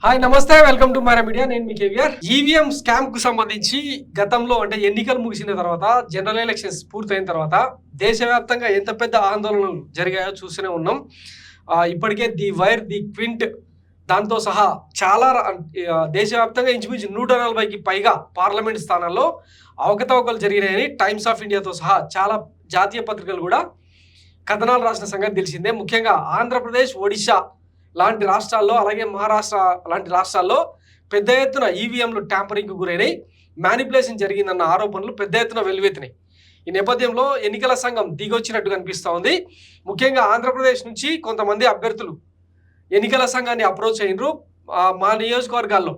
Hi నమస్తే welcome to Myra media. నేను మీ కేవీఆర్. ఈవీఎం స్కామ్ కు సంబంధించి గతంలో అంటే ఎన్నికలు ముగిసిన తర్వాత జనరల్ ఎలక్షన్స్ పూర్తయిన తర్వాత దేశవ్యాప్తంగా ఎంత పెద్ద ఆందోళనలు జరిగాయో చూస్తూనే ఉన్నాం. ఇప్పటికే ది వైర్, ది క్వింట్ దాంతో సహా చాలా దేశవ్యాప్తంగా ఇంచుమించు 140కి పైగా పార్లమెంట్ స్థానాల్లో అవకతవకలు జరిగినాయని టైమ్స్ ఆఫ్ ఇండియాతో సహా చాలా జాతీయ పత్రికలు కూడా కథనాలు రాసిన సంగతి తెలిసిందే. ముఖ్యంగా ఆంధ్రప్రదేశ్, ఒడిశా లాంటి రాష్ట్రాల్లో, అలాగే మహారాష్ట్ర లాంటి రాష్ట్రాల్లో పెద్ద ఎత్తున ఈవీఎంలు ట్యాంపరింగ్కు గురైనాయి, మ్యానిపులేషన్ జరిగిందన్న ఆరోపణలు పెద్ద ఎత్తున వెల్లువెత్తినాయి. ఈ నేపథ్యంలో ఎన్నికల సంఘం దిగొచ్చినట్టు కనిపిస్తూ ఉంది. ముఖ్యంగా ఆంధ్రప్రదేశ్ నుంచి కొంతమంది అభ్యర్థులు ఎన్నికల సంఘాన్ని అప్రోచ్ అయినరు. మా నియోజకవర్గాల్లో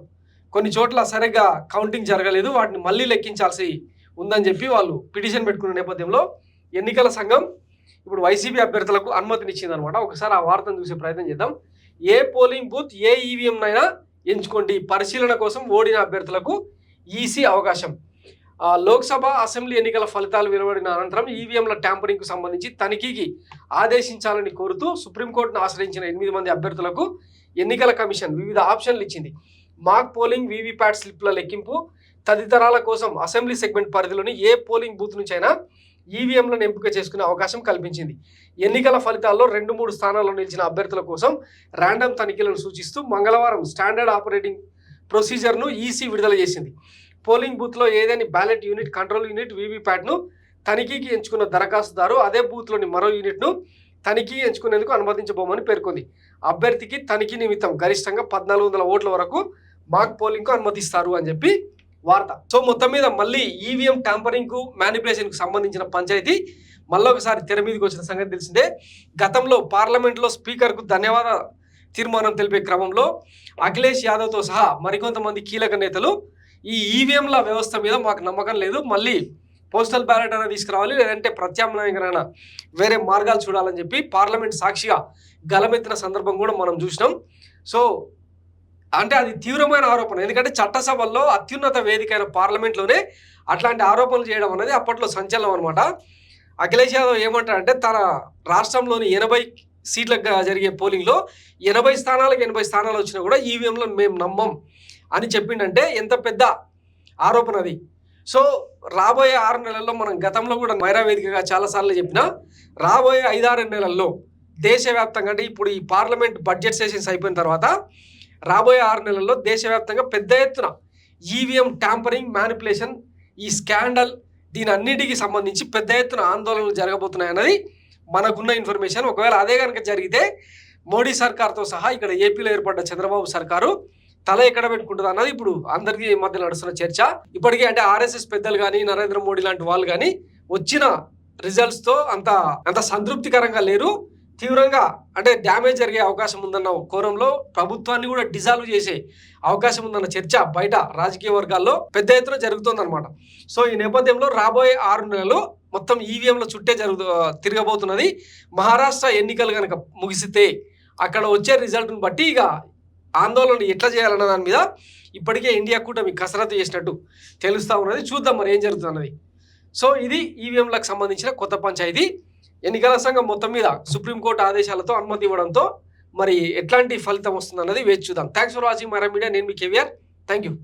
కొన్ని చోట్ల సరిగ్గా కౌంటింగ్ జరగలేదు, వాటిని మళ్ళీ లెక్కించాల్సి ఉందని చెప్పి వాళ్ళు పిటిషన్ పెట్టుకున్న నేపథ్యంలో ఎన్నికల సంఘం ఇప్పుడు వైసీపీ అభ్యర్థులకు అనుమతినిచ్చిందనమాట. ఒకసారి ఆ వార్తను చూసే ప్రయత్నం చేద్దాం. ఏ పోలింగ్ బూత్, ఏ ఈవీఎంనైనా ఎంచుకోండి, పరిశీలన కోసం ఓడిన అభ్యర్థులకు ఈసీ అవకాశం. లోక్సభ, అసెంబ్లీ ఎన్నికల ఫలితాలు వెలువడిన అనంతరం ఈవీఎంల ట్యాంపరింగ్కు సంబంధించి తనిఖీకి ఆదేశించాలని కోరుతూ సుప్రీంకోర్టును ఆశ్రయించిన 8 మంది అభ్యర్థులకు ఎన్నికల కమిషన్ వివిధ ఆప్షన్లు ఇచ్చింది. మాక్ పోలింగ్, వీవీప్యాట్ స్లిప్ల లెక్కింపు తదితరాల కోసం అసెంబ్లీ సెగ్మెంట్ పరిధిలోని ఏ పోలింగ్ బూత్ నుంచైనా ఈవీఎంలను ఎంపిక చేసుకునే అవకాశం కల్పించింది. ఎన్నికల ఫలితాల్లో 2-3 స్థానాల్లో నిలిచిన అభ్యర్థుల కోసం ర్యాండమ్ తనిఖీలను సూచిస్తూ మంగళవారం స్టాండర్డ్ ఆపరేటింగ్ ప్రొసీజర్ను ఈసీ విడుదల చేసింది. పోలింగ్ బూత్లో ఏదైనా బ్యాలెట్ యూనిట్, కంట్రోల్ యూనిట్, వీవీప్యాట్ను తనిఖీకి ఎంచుకున్న దరఖాస్తుదారు అదే బూత్లోని మరో యూనిట్ను తనిఖీ ఎంచుకునేందుకు అనుమతించబోమని పేర్కొంది. అభ్యర్థికి తనిఖీ నిమిత్తం గరిష్టంగా 1400 ఓట్ల వరకు మాక్ పోలింగ్కు అనుమతిస్తారు అని చెప్పి వార్త. సో మొత్తం మీద మళ్ళీ ఈవీఎం ట్యాంపరింగ్కు, మ్యానిపులేషన్కు సంబంధించిన పంచాయతీ మళ్ళీ ఒకసారి తెర మీదకి వచ్చిన సంగతి తెలిసిందే. గతంలో పార్లమెంట్లో స్పీకర్కు ధన్యవాద తీర్మానం తెలిపే క్రమంలో అఖిలేష్ యాదవ్తో సహా మరికొంతమంది కీలక నేతలు ఈ ఈవీఎంల వ్యవస్థ మీద మాకు నమ్మకం లేదు, మళ్ళీ పోస్టల్ బ్యాలెట్ అయినా తీసుకురావాలి, లేదంటే ప్రత్యామ్నాయంగా వేరే మార్గాలు చూడాలని చెప్పి పార్లమెంట్ సాక్షిగా గలమెత్తిన సందర్భం కూడా మనం చూసినాం. సో అంటే అది తీవ్రమైన ఆరోపణ, ఎందుకంటే చట్టసభల్లో అత్యున్నత వేదిక అయిన పార్లమెంట్లోనే అట్లాంటి ఆరోపణలు చేయడం అనేది అప్పట్లో సంచలనం అనమాట. అఖిలేష్ యాదవ్ ఏమంటారంటే తన రాష్ట్రంలోని 80 సీట్లకు జరిగే పోలింగ్లో 80 స్థానాలకు 80 స్థానాలు వచ్చినా కూడా ఈవీఎంలో మేము నమ్మం అని చెప్పిండంటే ఎంత పెద్ద ఆరోపణ అది. సో రాబోయే 6 నెలల్లో మనం గతంలో కూడా మైరా వేదికగా చాలాసార్లు చెప్పినా, రాబోయే 5-6 నెలల్లో దేశవ్యాప్తంగా అంటే ఇప్పుడు ఈ పార్లమెంట్ బడ్జెట్ సెషన్స్ అయిపోయిన తర్వాత రాబోయే 6 నెలల్లో దేశవ్యాప్తంగా పెద్ద ఎత్తున ఈవీఎం ట్యాంపరింగ్, మ్యానిపులేషన్, ఈ స్కాండల్, దీని అన్నిటికీ సంబంధించి పెద్ద ఎత్తున ఆందోళనలు జరగబోతున్నాయన్నది మనకున్న ఇన్ఫర్మేషన్. ఒకవేళ అదే కనుక జరిగితే మోడీ సర్కార్తో సహా ఇక్కడ ఏపీలో ఏర్పడ్డ చంద్రబాబు సర్కారు తల ఎక్కడ పెట్టుకుంటుంది అన్నది ఇప్పుడు అందరికీ మధ్య నడుస్తున్న చర్చ. ఇప్పటికే అంటే ఆర్ఎస్ఎస్ పెద్దలు కానీ, నరేంద్ర మోడీ లాంటి వాళ్ళు కానీ వచ్చిన రిజల్ట్స్తో అంత సంతృప్తికరంగా లేరు. తీవ్రంగా అంటే డ్యామేజ్ జరిగే అవకాశం ఉందన్న కోణంలో ప్రభుత్వాన్ని కూడా డిజాల్వ్ చేసే అవకాశం ఉందన్న చర్చ బయట రాజకీయ వర్గాల్లో పెద్ద ఎత్తున జరుగుతుందన్నమాట. సో ఈ నేపథ్యంలో రాబోయే 6 నెలలు మొత్తం ఈవీఎంల చుట్టే తిరగబోతున్నది. మహారాష్ట్ర ఎన్నికలు కనుక ముగిసితే అక్కడ వచ్చే రిజల్ట్ను బట్టి ఇక ఆందోళన ఎట్లా చేయాలన్న దాని మీద ఇప్పటికే ఇండియా కూటమి కసరత్తు చేసినట్టు తెలుస్తూ ఉన్నది. చూద్దాం మరి ఏం జరుగుతుంది అన్నది. సో ఇది ఈవీఎంలకు సంబంధించిన కొత్త పంచాయతీ. ఎన్నికల సంఘం మొత్తం మీద సుప్రీంకోర్టు ఆదేశాలతో అనుమతి ఇవ్వడంతో మరి ఎట్లాంటి ఫలితం వస్తుంది అన్నది వేచి చూద్దాం. Thanks for watching Myra media. నేను మీ కేవీఆర్. Thank you.